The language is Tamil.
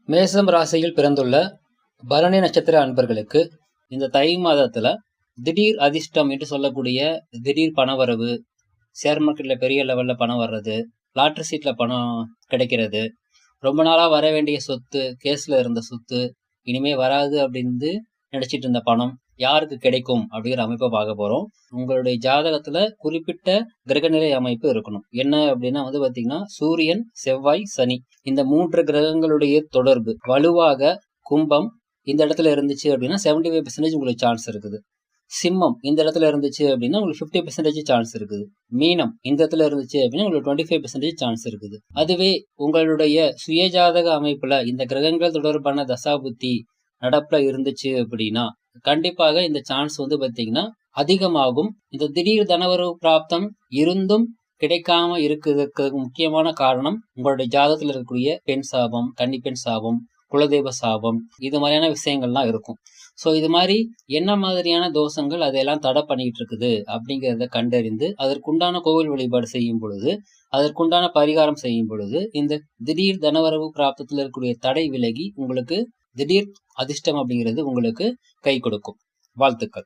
மேசம் ராசியில் பிறந்துள்ள பரணி நட்சத்திர அன்பர்களுக்கு இந்த தை மாதத்துல திடீர் அதிர்ஷ்டம் என்று சொல்லக்கூடிய திடீர் பணவரவு, ஷேர் மார்க்கெட்ல பெரிய லெவல்ல பணம் வர்றது, லாட்டரி சீட்ல பணம் கிடைக்கிறது, ரொம்ப நாளா வர வேண்டிய சொத்து, கேஸ்ல இருந்த சொத்து இனிமே வராது அப்படின்னு நினைச்சிட்டு இருந்த பணம் யாருக்கு கிடைக்கும் அப்படிங்கிற அமைப்பை பார்க்க போறோம். உங்களுடைய ஜாதகத்துல குறிப்பிட்ட கிரகநிலை அமைப்பு இருக்கணும். என்ன அப்படின்னா பாத்தீங்கன்னா சூரியன், செவ்வாய், சனி இந்த 3 கிரகங்களுடைய தொடர்பு வலுவாக கும்பம் இந்த இடத்துல இருந்துச்சு அப்படின்னா 75% உங்களுக்கு சான்ஸ் இருக்குது. சிம்மம் இந்த இடத்துல இருந்துச்சு அப்படின்னா உங்களுக்கு 50% சான்ஸ் இருக்குது. மீனம் இந்த இடத்துல இருந்துச்சு அப்படின்னா உங்களுக்கு 25% சான்ஸ் இருக்குது. அதுவே உங்களுடைய சுயஜாதக அமைப்புல இந்த கிரகங்கள் தொடர்பான தசாபுத்தி நடப்புல இருந்துச்சு அப்படின்னா கண்டிப்பாக இந்த சான்ஸ் பாத்தீங்கன்னா அதிகமாகும். இந்த திடீர் தனவரவு பிராப்தம் இருந்தும் கிடைக்காம இருக்கிறதுக்கு முக்கியமான காரணம் உங்களுடைய ஜாதகத்துல இருக்கக்கூடிய பெண் சாபம், கன்னி பெண் சாபம், குலதெய்வ சாபம், இது மாதிரியான விஷயங்கள்லாம் இருக்கும். ஸோ இது மாதிரி என்ன மாதிரியான தோஷங்கள் அதையெல்லாம் தடை பண்ணிட்டு இருக்குது அப்படிங்கிறத கண்டறிந்து அதற்குண்டான கோவில் வழிபாடு செய்யும் பொழுது, அதற்குண்டான பரிகாரம் செய்யும் பொழுது இந்த திடீர் தனவரவு பிராப்தத்தில் இருக்கக்கூடிய தடை விலகி உங்களுக்கு திடீர் அதிர்ஷ்டம் அப்படிங்கிறது உங்களுக்கு கை கொடுக்கும். வாழ்த்துக்கள்.